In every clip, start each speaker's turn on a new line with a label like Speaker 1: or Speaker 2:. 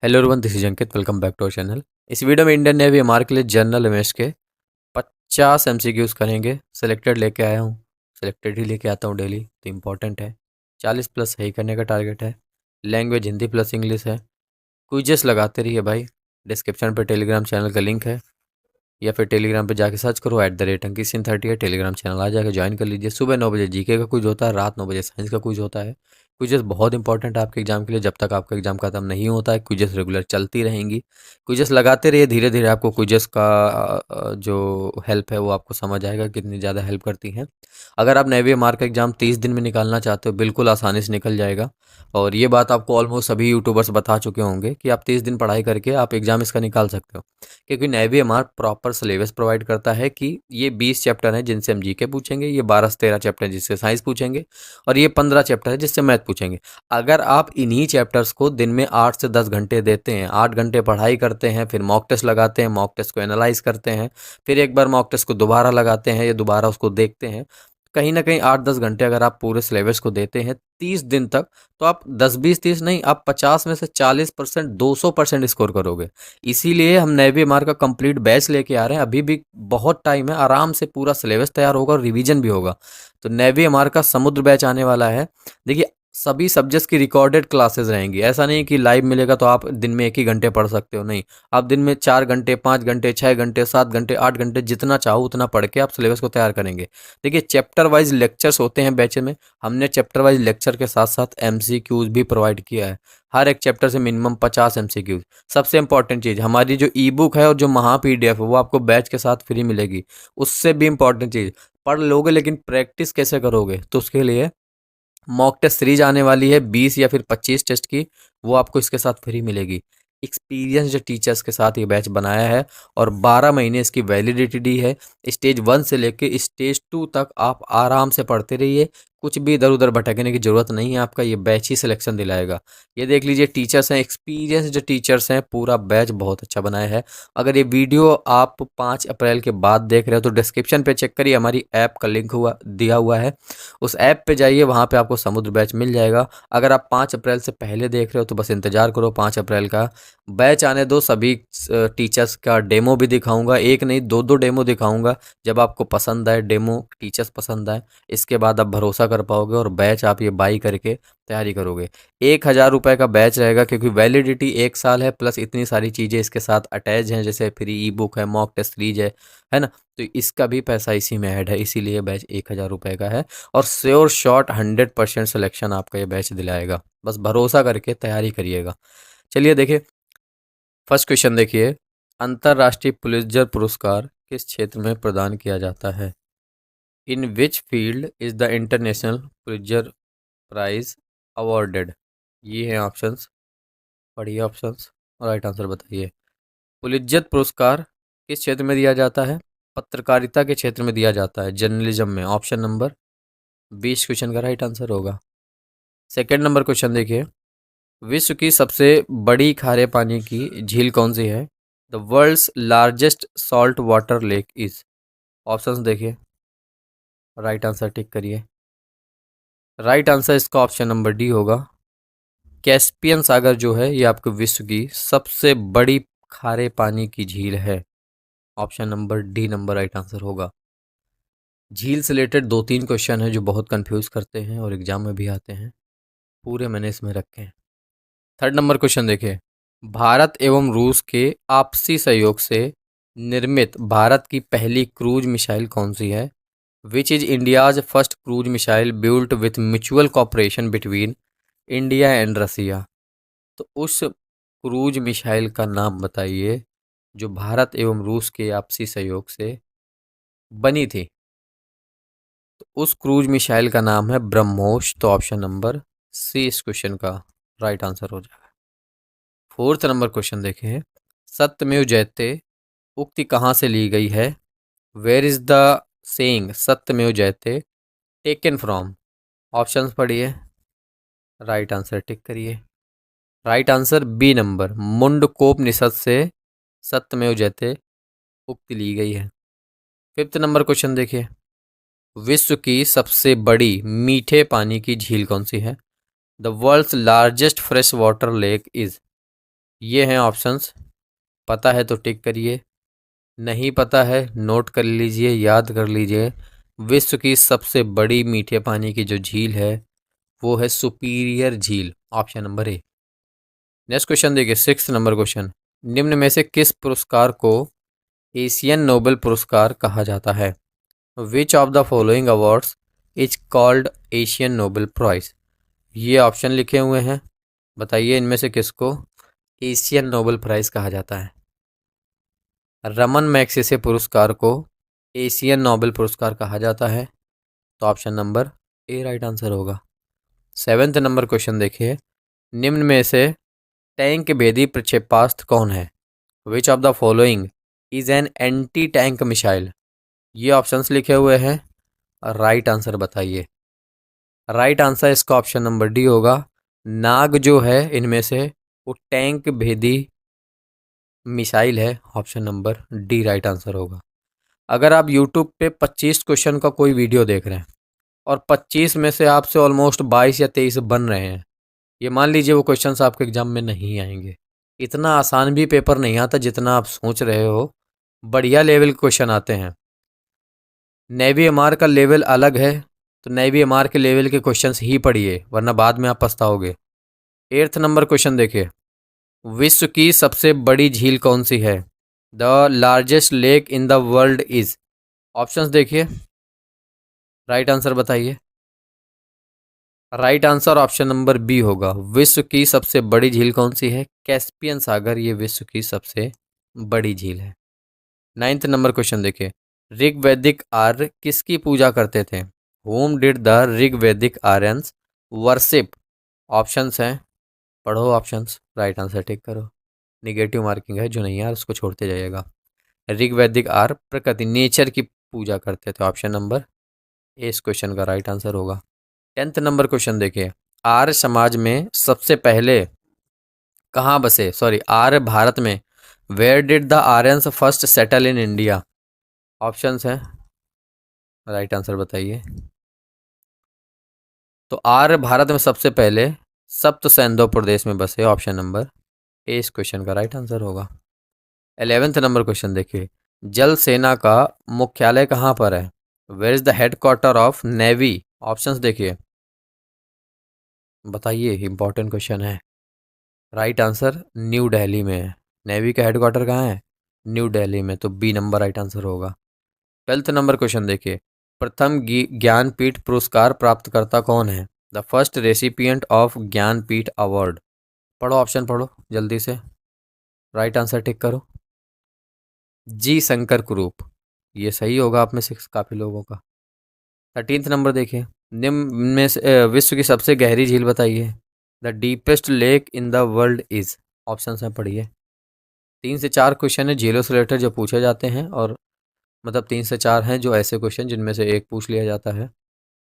Speaker 1: Hello everyone, this is Ankit. Welcome back to our channel. इस video में Indian Navy mark के लिए general अवेयर्स के 50 एमसीक्यूज करेंगे। सिलेक्टेड लेके आया हूँ, सिलेक्टेड ही लेके आता हूँ डेली, तो इम्पोर्टेंट है। 40 प्लस सही करने का टारगेट है। लैंग्वेज हिंदी प्लस इंग्लिश है। क्विजेस लगाते रहिए भाई। डिस्क्रिप्शन पे टेलीग्राम चैनल का लिंक है, या फिर टेलीग्राम पे जाके सर्च करो @अंकित30 है। टेलीग्राम चैनल आ जाएगा, ज्वाइन कर लीजिए। सुबह 9 बजे जीके का क्विज होता है, रात 9 बजे साइंस का क्विज होता है। क्विजेस बहुत इंपॉर्टेंट है आपके एग्जाम के लिए। जब तक आपका एग्जाम खत्म नहीं होता है, क्विजेस रेगुलर चलती रहेंगी। क्विजेस लगाते रहिए, धीरे धीरे आपको क्विजेस का जो हेल्प है वो आपको समझ आएगा कितनी ज़्यादा हेल्प करती हैं। अगर आप नेवी मार्क का एग्जाम 30 दिन में निकालना चाहते हो, बिल्कुल आसानी से निकल जाएगा। और ये बात आपको ऑलमोस्ट सभी यूट्यूबर्स बता चुके होंगे कि आप 30 दिन पढ़ाई करके आप एग्जाम इसका निकाल सकते हो। क्योंकि नेवी हमारा प्रॉपर सिलेबस प्रोवाइड करता है कि ये 20 चैप्टर हैं जिनसे हम जीके पूछेंगे, ये 12 से 13 चैप्टर हैं जिससे साइंस पूछेंगे, और ये 15 चैप्टर है जिससे मैथ पूछेंगे। अगर आप इन्हीं चैप्टर्स को दिन में 8 से 10 घंटे देते हैं, 8 घंटे पढ़ाई करते हैं, फिर मॉक टेस्ट लगाते हैं, मॉक टेस्ट को एनालाइज करते हैं, फिर एक बार मॉक टेस्ट को दोबारा लगाते हैं या दोबारा उसको देखते हैं, कहीं ना कहीं 8-10 घंटे अगर आप पूरे सिलेबस को देते हैं 30 दिन तक, तो आप 10-20-30 नहीं, आप 50 में से 40%, 200% स्कोर करोगे। इसीलिए हम नेवी मार का कंप्लीट बैच लेके आ रहे हैं। अभी भी बहुत टाइम है, आराम से पूरा सिलेबस तैयार होगा और रिवीजन भी होगा। तो नेवी मार का समुद्र बैच आने वाला है। देखिए, सभी सब्जेक्ट्स की रिकॉर्डेड क्लासेस रहेंगी। ऐसा नहीं कि लाइव मिलेगा तो आप दिन में 1 ही घंटे पढ़ सकते हो, नहीं। आप दिन में 4 घंटे, 5 घंटे, 6 घंटे, 7 घंटे, 8 घंटे, जितना चाहो उतना पढ़ के आप सिलेबस को तैयार करेंगे। देखिए, चैप्टर वाइज लेक्चर्स होते हैं बैच में। हमने चैप्टर वाइज लेक्चर के साथ साथ एमसीक्यूज भी प्रोवाइड किया है। हर एक चैप्टर से मिनिमम 50 एमसीक्यूज। सबसे इंपॉर्टेंट चीज़, हमारी जो ई बुक है और जो महा पीडीएफ है वो आपको बैच के साथ फ्री मिलेगी। उससे भी इंपॉर्टेंट चीज़, पढ़ लोगे लेकिन प्रैक्टिस कैसे करोगे, तो उसके लिए मॉक टेस्ट सीरीज आने वाली है 20 या फिर 25 टेस्ट की, वो आपको इसके साथ फ्री मिलेगी। एक्सपीरियंस्ड टीचर्स के साथ ये बैच बनाया है और 12 महीने इसकी वैलिडिटी दी है। स्टेज 1 से लेके स्टेज 2 तक आप आराम से पढ़ते रहिए। कुछ भी इधर उधर भटकने की ज़रूरत नहीं है, आपका ये बैच ही सिलेक्शन दिलाएगा। ये देख लीजिए, टीचर्स हैं, एक्सपीरियंस्ड टीचर्स हैं, पूरा बैच बहुत अच्छा बनाया है। अगर ये वीडियो आप 5 अप्रैल के बाद देख रहे हो तो डिस्क्रिप्शन पे चेक करिए, हमारी ऐप का लिंक दिया हुआ है। उस ऐप पे जाइए, वहाँ पे आपको समुद्र बैच मिल जाएगा। अगर आप 5 अप्रैल से पहले देख रहे हो तो बस इंतज़ार करो, 5 अप्रैल का बैच आने दो। सभी टीचर्स का डेमो भी दिखाऊंगा, एक नहीं 2-2 डेमो दिखाऊंगा। जब आपको पसंद आए डेमो, टीचर्स पसंद आए, इसके बाद आप भरोसा कर पाओगे और बैच आप ये बाई करके तैयारी करोगे। 1,000 रुपये का बैच रहेगा, क्योंकि वैलिडिटी 1 साल है, प्लस इतनी सारी चीज़ें इसके साथ अटैच हैं, जैसे फ्री ई बुक है, मॉक टेस्ट सीरीज है ना। तो इसका भी पैसा इसी में ऐड है, इसीलिए बैच 1,000 रुपये का है। और श्योर शॉट 100% सिलेक्शन आपका ये बैच दिलाएगा। बस भरोसा करके तैयारी करिएगा। चलिए देखिए, फर्स्ट क्वेश्चन देखिए। अंतर्राष्ट्रीय पुलित्जर पुरस्कार किस क्षेत्र में प्रदान किया जाता है? In which field is the international Pulitzer prize awarded? ये हैं ऑप्शंस, पढ़िए ऑप्शंस और राइट आंसर बताइए। पुलित्जर पुरस्कार किस क्षेत्र में दिया जाता है? पत्रकारिता के क्षेत्र में दिया जाता है, जर्नलिज्म में। ऑप्शन नंबर 20 क्वेश्चन का राइट आंसर होगा। सेकेंड नंबर क्वेश्चन देखिए। विश्व की सबसे बड़ी खारे पानी की झील कौन सी है? The world's largest salt water lake is. Options देखिए, राइट आंसर टिक करिए। राइट आंसर इसका ऑप्शन नंबर डी होगा। कैस्पियन सागर जो है ये आपके विश्व की सबसे बड़ी खारे पानी की झील है। Option number D number right answer होगा। झील से रिलेटेड 2-3 क्वेश्चन है जो बहुत कंफ्यूज करते हैं और एग्जाम में भी आते हैं, पूरे मैंने इसमें रखे हैं। थर्ड नंबर क्वेश्चन देखिए। भारत एवं रूस के आपसी सहयोग से निर्मित भारत की पहली क्रूज मिसाइल कौन सी है? Which is India's first cruise missile built with mutual cooperation between India and Russia? तो उस क्रूज मिसाइल का नाम बताइए जो भारत एवं रूस के आपसी सहयोग से बनी थी। तो उस क्रूज मिसाइल का नाम है ब्रह्मोस। तो ऑप्शन नंबर सी इस क्वेश्चन का राइट आंसर हो जाएगा। फोर्थ नंबर क्वेश्चन देखें। सत्यमेव जयते उक्ति कहाँ से ली गई है? वेयर इज द सेइंग सत्यमेव जयते टेकन फ्रॉम? ऑप्शंस पढ़िए, राइट आंसर टिक करिए। Right answer B number, Mundakopanishad से सत्यमेव जयते उक्ति ली गई है। फिफ्थ नंबर क्वेश्चन देखिए। विश्व की सबसे बड़ी मीठे पानी की झील कौन सी है? The world's largest fresh water lake is. ये हैं ऑप्शंस, पता है तो टिक करिए, नहीं पता है नोट कर लीजिए, याद कर लीजिए। विश्व की सबसे बड़ी मीठे पानी की जो झील है वो है सुपीरियर झील, option number A. Next question देखिए, 6 नंबर क्वेश्चन। निम्न में से किस पुरस्कार को एशियन नोबेल पुरस्कार कहा जाता है? Which of the following awards is called Asian Nobel prize? ये ऑप्शन लिखे हुए हैं, बताइए इनमें से किसको एशियन नोबेल प्राइज कहा जाता है? रमन मैग्सेसे पुरस्कार को एशियन नोबेल पुरस्कार कहा जाता है, तो option number A right answer होगा। 7th नंबर क्वेश्चन देखिए, निम्न में से टैंक भेदी प्रक्षेपास्त्र कौन है? Which of the following is an anti tank missile? ये ऑप्शंस लिखे हुए हैं, राइट आंसर बताइए। राइट आंसर इसका ऑप्शन नंबर डी होगा। नाग जो है इनमें से वो टैंक भेदी मिसाइल है, option number D right answer होगा। अगर आप यूट्यूब पे 25 क्वेश्चन का कोई वीडियो देख रहे हैं और 25 में से आपसे ऑलमोस्ट 22 या 23 बन रहे हैं, ये मान लीजिए वो क्वेश्चंस आपके एग्जाम में नहीं आएंगे। इतना आसान भी पेपर नहीं आता जितना आप सोच रहे हो, बढ़िया लेवल के क्वेश्चन आते हैं। नेवी एमआर का लेवल अलग है, तो नेवी एमआर के लेवल के क्वेश्चंस ही पढ़िए, वरना बाद में आप पछताओगे। 8th नंबर क्वेश्चन देखिए, विश्व की सबसे बड़ी झील कौन सी है? The largest lake in the world is, options देखिए, राइट आंसर बताइए। Right answer option number B होगा। विश्व की सबसे बड़ी झील कौन सी है? कैस्पियन सागर, ये विश्व की सबसे बड़ी झील है। 9th नंबर क्वेश्चन देखिए, ऋग्वैदिक आर्य किसकी पूजा करते थे? Whom did the Rigvedic Aryans worship? Options हैं, पढ़ो ऑप्शंस, राइट आंसर टिक करो। निगेटिव मार्किंग है, जो नहीं यार उसको छोड़ते जाइएगा। ऋग्वैदिक आर्य प्रकृति नेचर की पूजा करते थे, ऑप्शन नंबर ए इस क्वेश्चन का राइट आंसर होगा। 10th नंबर क्वेश्चन देखिए, आर्य समाज में सबसे पहले कहाँ बसे, सॉरी आर्य भारत में where did the Aryans first settle in India? Options हैं, राइट आंसर बताइए। तो आर्य भारत में सबसे पहले सप्त सैंधव प्रदेश में बसे, ऑप्शन नंबर ए इस क्वेश्चन का राइट आंसर होगा। 11th नंबर क्वेश्चन देखिए, जल सेना का मुख्यालय कहाँ पर है? Where is the headquarter of Navy? Options देखिए, बताइए, इंपॉर्टेंट क्वेश्चन है। राइट आंसर न्यू दिल्ली में है। नेवी का हेडक्वार्टर कहाँ है? न्यू दिल्ली में, तो बी नंबर राइट आंसर होगा। 12th नंबर क्वेश्चन देखिए, प्रथम ज्ञानपीठ पुरस्कार प्राप्तकर्ता कौन है? The first recipient of Jnanpith award? पढ़ो ऑप्शन, पढ़ो जल्दी से, राइट आंसर टिक करो। जी शंकर कुरूप, ये सही होगा आप में से काफ़ी लोगों का। 13th नंबर देखिए, निम्न में से विश्व की सबसे गहरी झील बताइए। The deepest lake in the world is, option है पढ़िए। 3 से 4 क्वेश्चन है झीलों से रिलेटेड जो पूछे जाते हैं, और मतलब 3 से 4 हैं जो ऐसे क्वेश्चन जिनमें से एक पूछ लिया जाता है,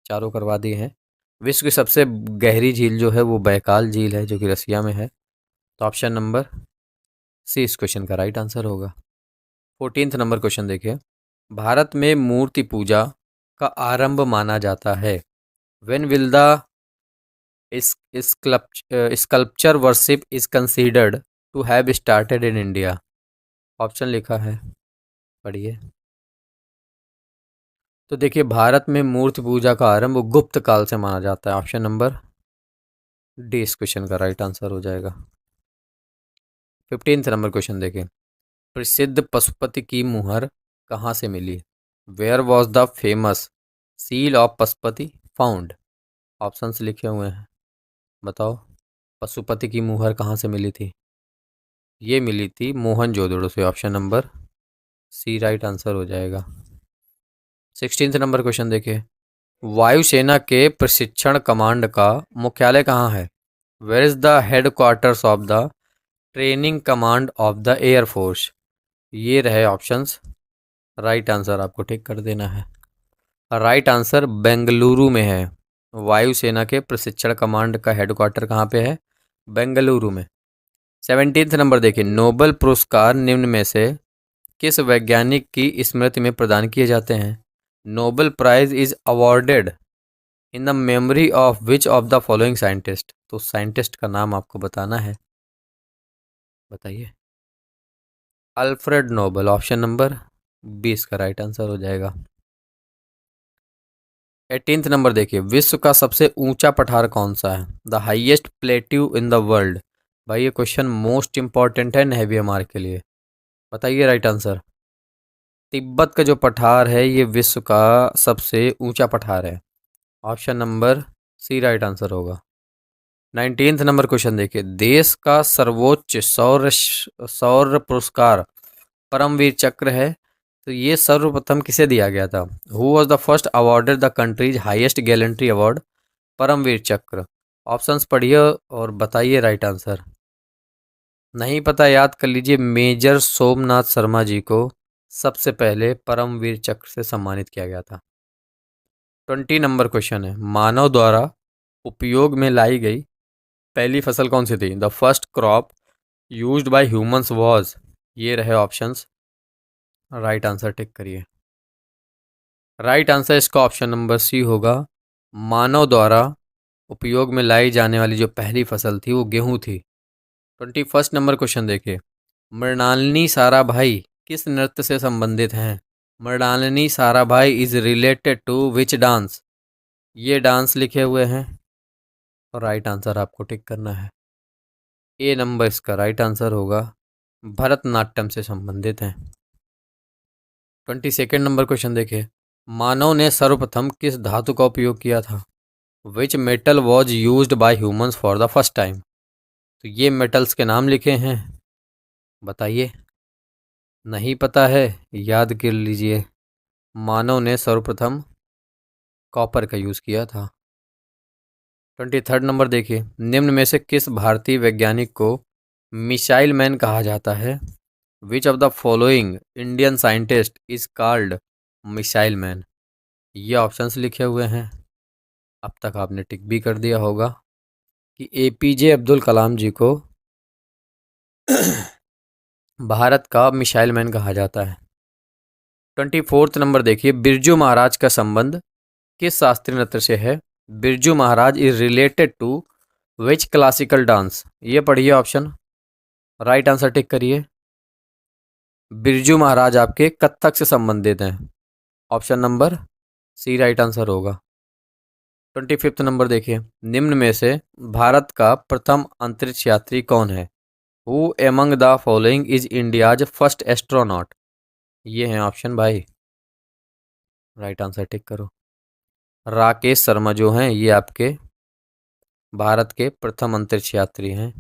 Speaker 1: चारों करवा दिए हैं। विश्व की सबसे गहरी झील जो है वो बैकाल झील है, जो कि रसिया में है, तो ऑप्शन नंबर सी इस क्वेश्चन का राइट आंसर होगा। 14th नंबर क्वेश्चन देखिए, भारत में मूर्ति पूजा का आरंभ माना जाता है। When will the sculpture worship is considered to have started in India? Option लिखा है, पढ़िए। तो देखिए, भारत में मूर्ति पूजा का आरंभ गुप्त काल से माना जाता है, ऑप्शन नंबर डी इस क्वेश्चन का राइट आंसर हो जाएगा। 15th नंबर क्वेश्चन देखिए, प्रसिद्ध पशुपति की मुहर कहाँ से मिली? Where was the famous seal of Pashupati found? Options लिखे हुए हैं, बताओ, पशुपति की मुहर कहाँ से मिली थी? ये मिली थी मोहनजोदड़ो से, option number C right answer हो जाएगा। 16th नंबर क्वेश्चन देखिए, वायुसेना के प्रशिक्षण कमांड का मुख्यालय कहाँ है? Where is the headquarters of the training command of the air force? ये रहे ऑप्शंस, राइट आंसर आपको टिक कर देना है। राइट आंसर बेंगलुरु में है। वायुसेना के प्रशिक्षण कमांड का हेडक्वार्टर कहाँ पे है? बेंगलुरु में। 17th नंबर देखिए, नोबेल पुरस्कार निम्न में से किस वैज्ञानिक की स्मृति में प्रदान किए जाते हैं? Nobel prize is awarded in the memory of which of the following scientist? तो साइंटिस्ट का नाम आपको बताना है। बताइए। अल्फ्रेड नोबल, ऑप्शन नंबर 20 का राइट आंसर हो जाएगा। 18th नंबर देखिए, विश्व का सबसे ऊंचा पठार कौन सा है? The highest plateau in the world. भाई ये क्वेश्चन मोस्ट इंपॉर्टेंट है नेवी मार के लिए। बताइए राइट आंसर। तिब्बत का जो पठार है ये विश्व का सबसे ऊंचा पठार है। Option number C right answer होगा। 19th नंबर क्वेश्चन देखिए, देश का सर्वोच्च सौर सौर पुरस्कार परमवीर चक्र है, तो ये सर्वप्रथम किसे दिया गया था? Who was the first awarded the country's highest gallantry award Paramvir Chakra? Options पढ़िए और बताइए राइट आंसर। नहीं पता याद कर लीजिए, मेजर सोमनाथ शर्मा जी को सबसे पहले परमवीर चक्र से सम्मानित किया गया था। 20 नंबर क्वेश्चन है, मानव द्वारा उपयोग में लाई गई पहली फसल कौन सी थी? The first crop used by humans was. ये रहे ऑप्शंस, राइट आंसर टिक करिए। राइट आंसर इसका ऑप्शन नंबर सी होगा। मानव द्वारा उपयोग में लाई जाने वाली जो पहली फसल थी वो गेहूं थी। 21 नंबर क्वेश्चन देखिए, मृणालिनी साराभाई किस नृत्य से संबंधित हैं? Mrinalini Sarabhai is related to which dance? ये डांस लिखे हुए हैं और राइट आंसर आपको टिक करना है। ए नंबर इसका राइट आंसर होगा, भरतनाट्यम से संबंधित हैं। 22 नंबर क्वेश्चन देखिए, मानव ने सर्वप्रथम किस धातु का उपयोग किया था? Which metal was used by humans for the first time? तो ये मेटल्स के नाम लिखे हैं, बताइए। नहीं पता है, याद कर लीजिए। मानव ने सर्वप्रथम कॉपर का यूज़ किया था। 23 नंबर देखिए, निम्न में से किस भारतीय वैज्ञानिक को मिसाइल मैन कहा जाता है? Which of the following Indian scientist is called missile man? ये ऑप्शंस लिखे हुए हैं, अब तक आपने टिक भी कर दिया होगा कि एपीजे अब्दुल कलाम जी को भारत का मिसाइल मैन कहा जाता है। 24 नंबर देखिए, बिरजू महाराज का संबंध किस शास्त्रीय नृत्य से है? Birju Maharaj is related to which classical dance? ये पढ़िए ऑप्शन, राइट आंसर टिक करिए। बिरजू महाराज आपके कथक से संबंधित हैं। Option number C right answer होगा। 25 नंबर देखिए, निम्न में से भारत का प्रथम अंतरिक्ष यात्री कौन है? Who among the following is India's first astronaut? ये हैं ऑप्शन भाई, राइट आंसर टिक करो। राकेश शर्मा जो हैं ये आपके भारत के प्रथम अंतरिक्ष यात्री हैं,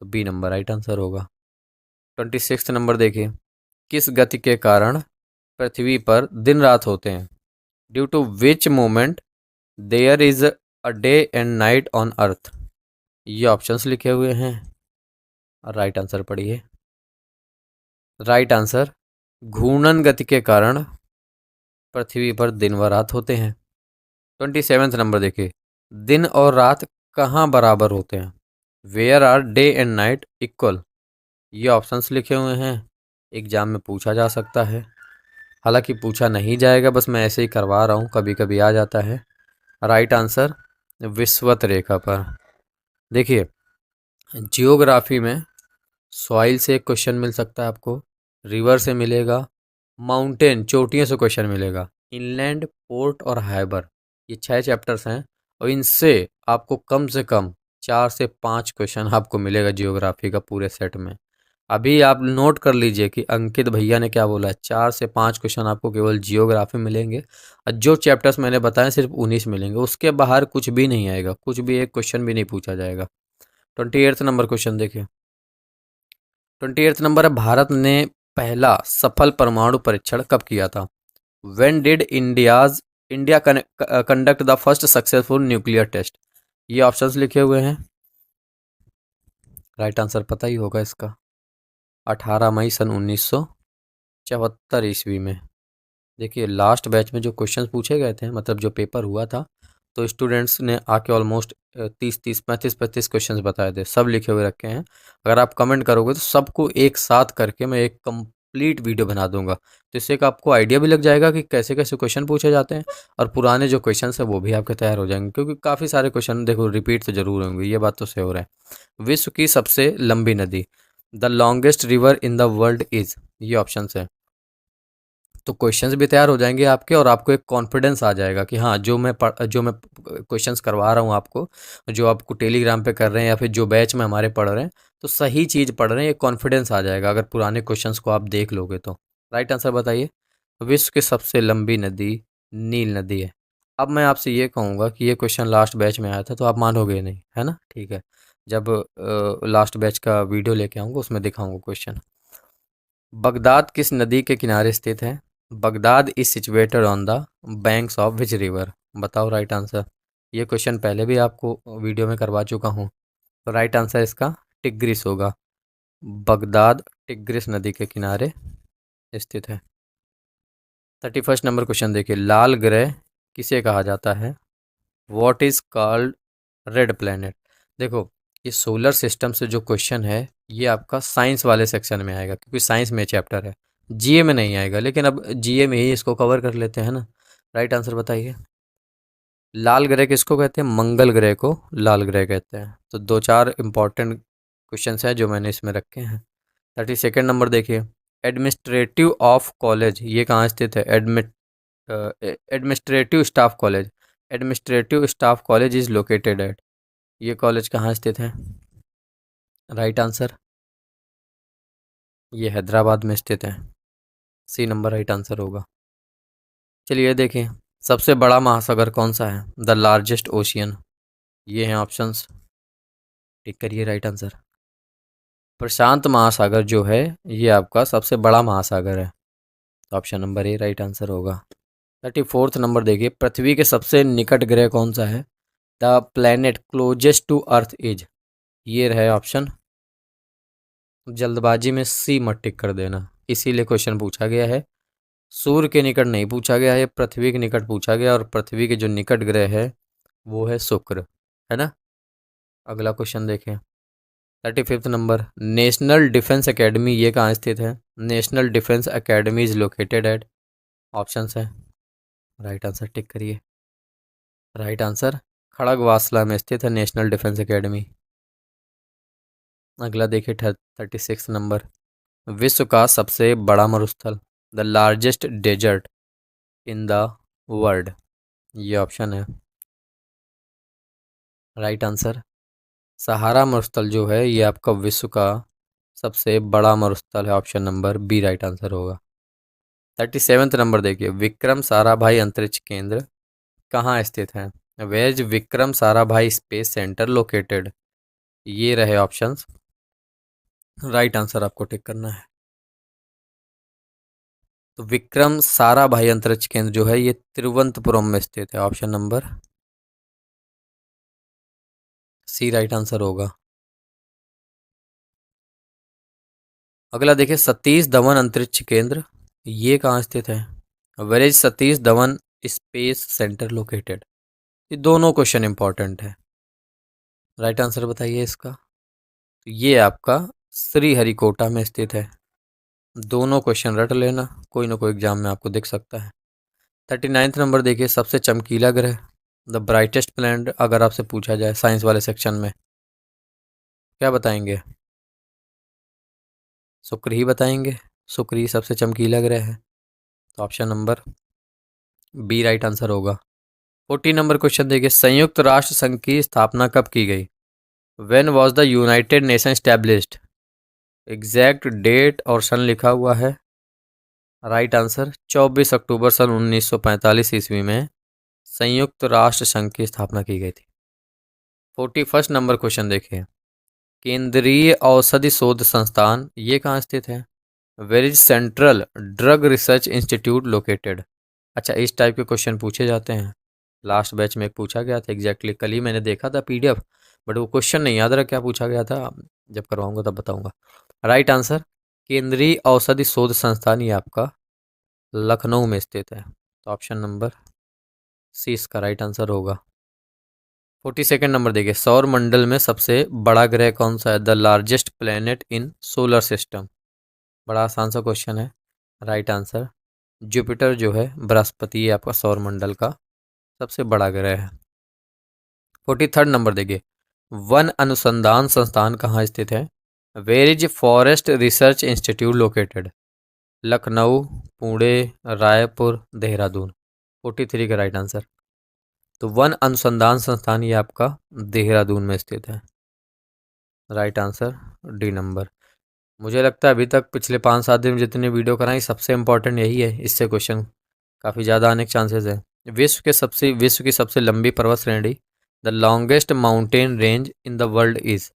Speaker 1: तो बी नंबर राइट आंसर होगा। 26 नंबर देखिए, किस गति के कारण पृथ्वी पर दिन रात होते हैं? Due to which moment there is a day and night on earth? ये ऑप्शंस लिखे हुए हैं, राइट आंसर पढ़िए। राइट आंसर, घूर्णन गति के कारण पृथ्वी पर दिन व रात होते हैं। 27 नंबर देखिए, दिन और रात कहाँ बराबर होते हैं? Where are day and night equal? ये ऑप्शंस लिखे हुए हैं, एग्जाम में पूछा जा सकता है, हालांकि पूछा नहीं जाएगा, बस मैं ऐसे ही करवा रहा हूँ, कभी कभी आ जाता है। राइट आंसर विषुवत रेखा पर। देखिए, जियोग्राफी में सॉइल से एक क्वेश्चन मिल सकता है आपको, रिवर से मिलेगा, माउंटेन चोटियों से क्वेश्चन मिलेगा, इनलैंड पोर्ट और हाइबर, ये 6 चैप्टर्स हैं और इनसे आपको कम से कम 4 से 5 क्वेश्चन आपको मिलेगा जियोग्राफी का पूरे सेट में। अभी आप नोट कर लीजिए कि अंकित भैया ने क्या बोला है, 4 से 5 क्वेश्चन आपको केवल जियोग्राफी मिलेंगे और जो चैप्टर्स मैंने बताए सिर्फ 19 मिलेंगे, उसके बाहर कुछ भी नहीं आएगा, कुछ भी एक क्वेश्चन भी नहीं पूछा जाएगा। 28 नंबर क्वेश्चन देखिए, 28 नंबर है, भारत ने पहला सफल परमाणु परीक्षण कब किया था? When did India conduct the first successful nuclear test? ये ऑप्शंस लिखे हुए हैं, राइट आंसर पता ही होगा इसका, 18 मई सन 1974 ईस्वी में। देखिए, लास्ट बैच में जो क्वेश्चंस पूछे गए थे, मतलब जो पेपर हुआ था, तो स्टूडेंट्स ने आके ऑलमोस्ट 30 35 क्वेश्चंस बताए थे, सब लिखे हुए रखे हैं। अगर आप कमेंट करोगे तो सबको एक साथ करके मैं एक कंप्लीट वीडियो बना दूंगा, तो इससे एक आपको आइडिया भी लग जाएगा कि कैसे कैसे क्वेश्चन पूछे जाते हैं, और पुराने जो क्वेश्चन है वो भी आपके तैयार हो जाएंगे, क्योंकि काफ़ी सारे क्वेश्चन देखो रिपीट तो जरूर होंगे, ये बात तो सही हो रहा है। विश्व की सबसे लंबी नदी, the longest river in the world is, ये ऑप्शन है। तो क्वेश्चंस भी तैयार हो जाएंगे आपके, और आपको एक कॉन्फिडेंस आ जाएगा कि हाँ, जो मैं क्वेश्चंस करवा रहा हूँ आपको, जो आपको टेलीग्राम पे कर रहे हैं या फिर जो बैच में हमारे पढ़ रहे हैं, तो सही चीज़ पढ़ रहे हैं, ये कॉन्फिडेंस आ जाएगा अगर पुराने क्वेश्चंस को आप देख लोगे तो। राइट आंसर बताइए। विश्व की सबसे लंबी नदी नील नदी है। अब मैं आपसे ये कहूँगा कि ये क्वेश्चन लास्ट बैच में आया था, तो आप मानोगे नहीं, है ना? ठीक है, जब लास्ट बैच का वीडियो लेके आऊँगा उसमें दिखाऊंगा क्वेश्चन। बगदाद किस नदी के किनारे स्थित है? Baghdad is situated on the banks of which river? बताओ राइट आंसर। ये क्वेश्चन पहले भी आपको वीडियो में करवा चुका हूँ। तो राइट आंसर इसका टिग्रिस होगा। बगदाद टिग्रिस नदी के किनारे स्थित है। 31 नंबर क्वेश्चन देखिए, लाल ग्रह किसे कहा जाता है? What is called red planet? देखो, ये सोलर सिस्टम से जो क्वेश्चन है, ये आपका साइंस वाले सेक्शन में आएगा, क्योंकि साइंस में चैप्टर है, जीए में नहीं आएगा, लेकिन अब जीए में ही इसको कवर कर लेते हैं ना। राइट आंसर बताइए। लाल ग्रह किसको कहते हैं? मंगल ग्रह को लाल ग्रह कहते हैं। तो दो चार इंपॉर्टेंट क्वेश्चन हैं जो मैंने इसमें रखे हैं। 32 नंबर देखिए, एडमिनिस्ट्रेटिव ऑफ कॉलेज ये कहाँ स्थित है? Administrative staff college, administrative staff college is located at, ये कॉलेज कहाँ स्थित है? राइट आंसर, ये हैदराबाद में स्थित है। सी नंबर राइट आंसर होगा। चलिए देखिए, सबसे बड़ा महासागर कौन सा है? द लार्जेस्ट ओशियन, ये हैं ऑप्शंस, टिक करिए राइट आंसर। प्रशांत महासागर जो है, ये आपका सबसे बड़ा महासागर है, तो option number A right answer होगा। 34 नंबर देखिए, पृथ्वी के सबसे निकट ग्रह कौन सा है? The planet closest to earth is, ये रहे ऑप्शन। जल्दबाजी में सी मत टिक कर देना, इसीलिए क्वेश्चन पूछा गया है। सूर्य के निकट नहीं पूछा गया है, पृथ्वी के निकट पूछा गया, और पृथ्वी के जो निकट ग्रह है वो है शुक्र, है ना? अगला क्वेश्चन देखें। 35 नंबर, नेशनल डिफेंस एकेडमी ये कहाँ स्थित है? National defence academy is located at, option है। राइट आंसर टिक करिए। राइट आंसर, खड़गवासला में स्थित है नेशनल डिफेंस एकेडमी। अगला देखिए 36 नंबर, विश्व का सबसे बड़ा मरुस्थल, the largest desert in the world, ये ऑप्शन है। राइट आंसर, सहारा मरुस्थल जो है, ये आपका विश्व का सबसे बड़ा मरुस्थल है, option number B right answer होगा। 37 नंबर देखिए, विक्रम साराभाई अंतरिक्ष केंद्र कहाँ स्थित है? Where is Vikram Sarabhai space centre located, ये रहे ऑप्शंस। राइट आंसर आपको टिक करना है। तो विक्रम साराभाई अंतरिक्ष केंद्र जो है, ये तिरुवनंतपुरम में स्थित है, option number C right answer होगा। अगला देखिए, सतीश धवन अंतरिक्ष केंद्र ये कहाँ स्थित है? Where is Satish Dhawan space centre located? ये दोनों क्वेश्चन इंपॉर्टेंट है। राइट आंसर बताइए इसका। तो ये आपका श्री हरिकोटा में स्थित है। दोनों क्वेश्चन रट लेना, कोई ना कोई एग्जाम में आपको दिख सकता है। 39 नंबर देखिए, सबसे चमकीला ग्रह, द ब्राइटेस्ट प्लैनेट, अगर आपसे पूछा जाए साइंस वाले सेक्शन में, क्या बताएंगे? शुक्र ही बताएंगे, शुक्र ही सबसे चमकीला ग्रह है, तो option number B right answer होगा। 40 नंबर क्वेश्चन देखिए, संयुक्त राष्ट्र संघ की स्थापना कब की गई? When was the United Nation established? Exact date और सन लिखा हुआ है। राइट आंसर, 24 अक्टूबर सन 1945 ईस्वी में संयुक्त राष्ट्र संघ की स्थापना की गई थी। 41 नंबर क्वेश्चन देखिए, केंद्रीय औषधि शोध संस्थान ये कहाँ स्थित है? Where is Central Drug Research Institute located? अच्छा, इस टाइप के क्वेश्चन पूछे जाते हैं। लास्ट बैच में एक पूछा गया था, एग्जैक्टली कल ही मैंने देखा था पीडीएफ, बट वो क्वेश्चन नहीं याद रहा क्या पूछा गया था, जब करवाऊंगा तब बताऊंगा। राइट आंसर, केंद्रीय औषधि शोध संस्थान ये आपका लखनऊ में स्थित है, तो ऑप्शन नंबर सी इसका राइट आंसर होगा। 42 नंबर देखिए, सौर मंडल में सबसे बड़ा ग्रह कौन सा है? The largest planet in solar system, बड़ा आसान सा क्वेश्चन है। राइट आंसर, जुपिटर जो है बृहस्पति, ये आपका सौर मंडल का सबसे बड़ा ग्रह है। 43 नंबर देखिए, वन अनुसंधान संस्थान कहाँ स्थित है? Where is Forest Research Institute located? Lucknow, Pune, Raipur, Dehradun. 43 का राइट आंसर। तो वन अनुसंधान संस्थान ये आपका देहरादून में स्थित है। Right answer D number. मुझे लगता है अभी तक पिछले 5-7 दिन में जितने वीडियो कराई सबसे इम्पोर्टेंट यही है, इससे क्वेश्चन काफ़ी ज़्यादा आने के चांसेस है। विश्व की सबसे लंबी पर्वत श्रेणी, the longest mountain range in the world is.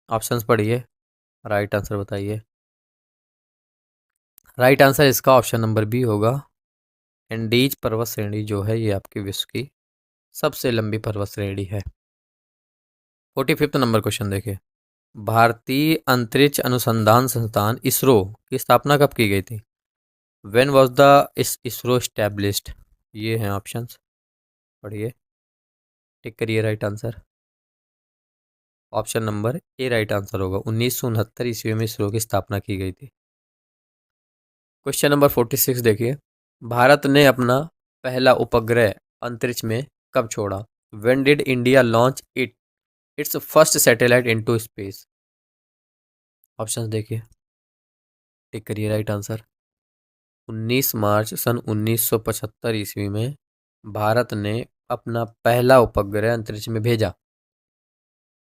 Speaker 1: Options पढ़िए, राइट आंसर बताइए। राइट आंसर इसका ऑप्शन नंबर बी होगा। एंडीज पर्वत श्रेणी जो है ये आपकी विश्व की सबसे लंबी पर्वत श्रेणी है। 45 नंबर क्वेश्चन देखिए। भारतीय अंतरिक्ष अनुसंधान संस्थान इसरो की स्थापना कब की गई थी? When was the ISRO established? ये हैं ऑप्शंस, पढ़िए, टिक करिए right answer. Option number A right answer होगा। 1969 ईस्वी में इसरो की स्थापना की गई थी। क्वेश्चन नंबर 46 देखिए। भारत ने अपना पहला उपग्रह अंतरिक्ष में कब छोड़ा? When did India launch its first satellite into space? Options देखिए, टिक करिए राइट आंसर। 19 मार्च सन 1975 ईस्वी में भारत ने अपना पहला उपग्रह अंतरिक्ष में भेजा।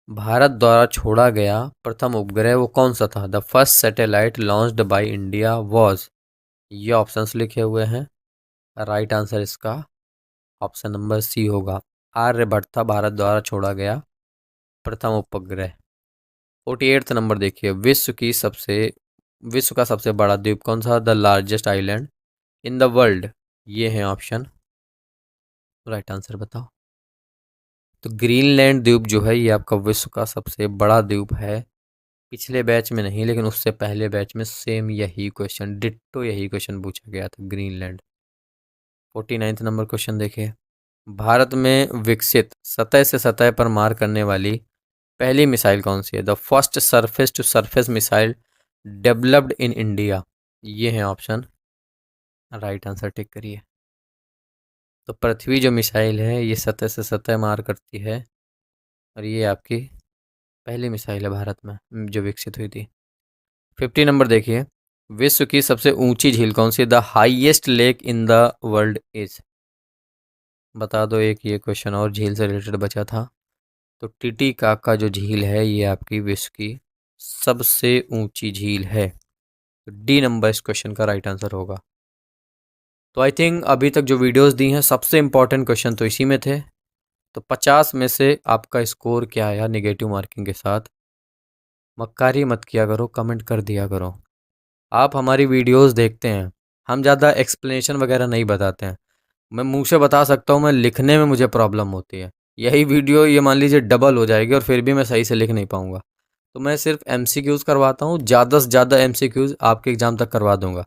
Speaker 1: भारत द्वारा छोड़ा गया प्रथम उपग्रह वो कौन सा था? The first satellite launched by India was. ये ऑप्शंस लिखे हुए हैं। राइट आंसर इसका ऑप्शन नंबर सी होगा। आर्यभट्ट था भारत द्वारा छोड़ा गया प्रथम उपग्रह। 48 नंबर देखिए। विश्व का सबसे बड़ा द्वीप कौन सा? The largest island in the world. ये है ऑप्शन, राइट आंसर बताओ। तो ग्रीनलैंड द्वीप जो है ये आपका विश्व का सबसे बड़ा द्वीप है। पिछले बैच में नहीं लेकिन उससे पहले बैच में सेम यही क्वेश्चन, डिट्टो यही क्वेश्चन पूछा गया था, ग्रीनलैंड। 49 नंबर क्वेश्चन देखिए। भारत में विकसित सतह से सतह पर मार करने वाली पहली मिसाइल कौन सी है? The first surface to surface missile developed in India. ये है ऑप्शन, राइट आंसर टिक करिए। तो पृथ्वी जो मिसाइल है ये सतह से सतह मार करती है और ये आपकी पहली मिसाइल है भारत में जो विकसित हुई थी। 50 नंबर देखिए। विश्व की सबसे ऊंची झील कौन सी? The highest lake in the world is. बता दो, एक ये क्वेश्चन और झील से रिलेटेड बचा था। तो टिटीकाका जो झील है ये आपकी विश्व की सबसे ऊंची झील है। तो डी नंबर इस क्वेश्चन का राइट आंसर होगा। तो आई थिंक अभी तक जो वीडियोस दी हैं सबसे इंपॉर्टेंट क्वेश्चन तो इसी में थे। तो 50 में से आपका स्कोर क्या आया नेगेटिव मार्किंग के साथ? मक्कारी मत किया करो, कमेंट कर दिया करो। आप हमारी वीडियोस देखते हैं, हम ज़्यादा एक्सप्लेनेशन वगैरह नहीं बताते हैं। मैं मुंह से बता सकता हूँ, मैं लिखने में मुझे प्रॉब्लम होती है। यही वीडियो ये मान लीजिए डबल हो जाएगी और फिर भी मैं सही से लिख नहीं पाऊँगा। तो मैं सिर्फ एमसीक्यूज़ करवाता हूँ, ज़्यादा से ज़्यादा एमसीक्यूज़ आपके एग्ज़ाम तक करवा दूँगा।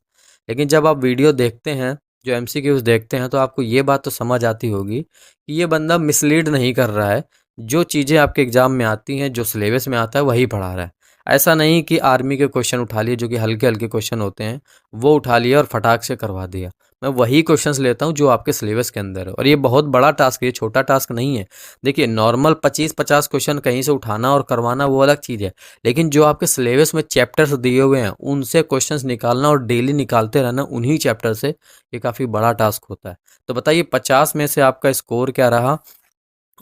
Speaker 1: लेकिन जब आप वीडियो देखते हैं, जो एमसीक्यूज़ देखते हैं, तो आपको ये बात तो समझ आती होगी कि ये बंदा मिसलीड नहीं कर रहा है। जो चीज़ें आपके एग्ज़ाम में आती हैं, जो सिलेबस में आता है वही पढ़ा रहा है। ऐसा नहीं कि आर्मी के क्वेश्चन उठा लिए जो कि हल्के-हल्के क्वेश्चन होते हैं, वो उठा लिया और फटाक से करवा दिया। मैं वही क्वेश्चंस लेता हूँ जो आपके सिलेबस के अंदर है और ये बहुत बड़ा टास्क है, ये छोटा टास्क नहीं है। देखिए नॉर्मल 25-50 क्वेश्चन कहीं से उठाना और करवाना वो अलग चीज़ है, लेकिन जो आपके सिलेबस में चैप्टर्स दिए हुए हैं उनसे क्वेश्चंस निकालना और डेली निकालते रहना उन्हीं चैप्टर से, ये काफ़ी बड़ा टास्क होता है। तो बताइए 50 में से आपका स्कोर क्या रहा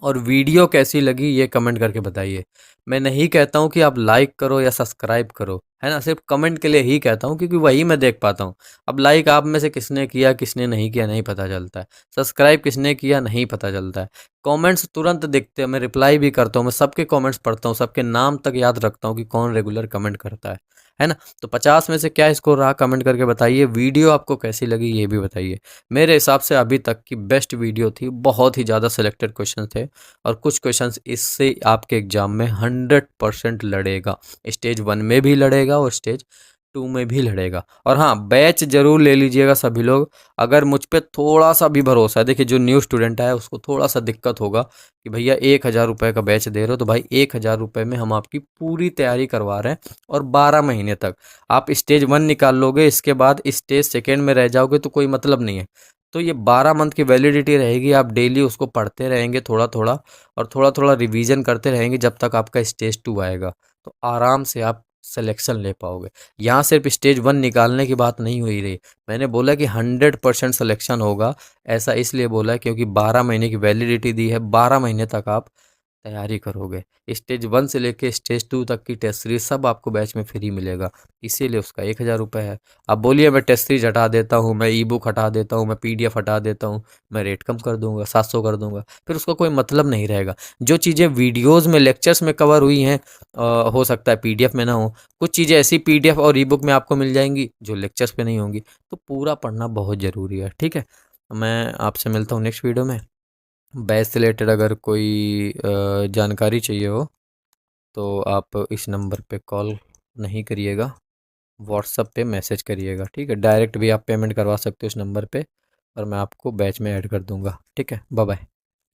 Speaker 1: और वीडियो कैसी लगी ये कमेंट करके बताइए। मैं नहीं कहता हूँ कि आप लाइक करो या सब्सक्राइब करो, है ना, सिर्फ कमेंट के लिए ही कहता हूँ क्योंकि वही मैं देख पाता हूँ। अब लाइक आप में से किसने किया किसने नहीं किया नहीं पता चलता है, सब्सक्राइब किसने किया नहीं पता चलता है। कमेंट्स तुरंत दिखते हैं, मैं रिप्लाई भी करता हूँ, मैं सबके कमेंट्स पढ़ता हूँ, सबके नाम तक याद रखता हूँ कि कौन रेगुलर कमेंट करता है ना। तो 50 में से क्या स्कोर रहा कमेंट करके बताइए। वीडियो आपको कैसी लगी ये भी बताइए। मेरे हिसाब से अभी तक की बेस्ट वीडियो थी, बहुत ही ज़्यादा सिलेक्टेड क्वेश्चन थे और कुछ क्वेश्चंस इससे आपके एग्जाम में 100% लड़ेगा। स्टेज 1 में भी लड़ेगा और स्टेज 2 में भी लड़ेगा। और हाँ, बैच जरूर ले लीजिएगा सभी लोग। अगर मुझ पे थोड़ा सा भी भरोसा है, देखिए जो न्यू स्टूडेंट है उसको थोड़ा सा दिक्कत होगा कि भैया 1000 रुपये का बैच दे रहे हो, तो भाई 1000 रुपये में हम आपकी पूरी तैयारी करवा रहे हैं और 12 महीने तक आप स्टेज 1 निकाल लोगे, इसके बाद स्टेज 2 में रह जाओगे तो कोई मतलब नहीं है। तो ये 12 मंथ की वैलिडिटी रहेगी, आप डेली उसको पढ़ते रहेंगे थोड़ा थोड़ा और थोड़ा थोड़ा रिवीजन करते रहेंगे जब तक आपका स्टेज 2 आएगा। तो आराम से आप सिलेक्शन ले पाओगे। यहाँ सिर्फ स्टेज 1 निकालने की बात नहीं हुई रही, मैंने बोला कि 100% सिलेक्शन होगा। ऐसा इसलिए बोला क्योंकि 12 महीने की वैलिडिटी दी है, 12 महीने तक आप तैयारी करोगे। स्टेज 1 से लेके स्टेज 2 तक की टेस्ट सीरीज सब आपको बैच में फ्री मिलेगा, इसीलिए उसका 1000 रुपये है। अब बोलिए मैं टेस्ट सीरीज हटा देता हूँ, मैं ई बुक हटा देता हूँ, मैं PDF हटा देता हूँ, मैं रेट कम कर दूंगा, 700 कर दूंगा, फिर उसका कोई मतलब नहीं रहेगा। जो चीज़ें वीडियोज़ में लेक्चर्स में कवर हुई हैं, हो सकता है PDF में ना हो, कुछ चीज़ें ऐसी PDF और ई बुक में आपको मिल जाएंगी जो लेक्चर्स पे नहीं होंगी। तो पूरा पढ़ना बहुत ज़रूरी है, ठीक है। मैं आपसे मिलता हूँ नेक्स्ट वीडियो में। बैच से रिलेटेड अगर कोई जानकारी चाहिए हो तो आप इस नंबर पे कॉल नहीं करिएगा, व्हाट्सअप पे मैसेज करिएगा, ठीक है। डायरेक्ट भी आप पेमेंट करवा सकते हो इस नंबर पे और मैं आपको बैच में ऐड कर दूंगा, ठीक है। Bye bye.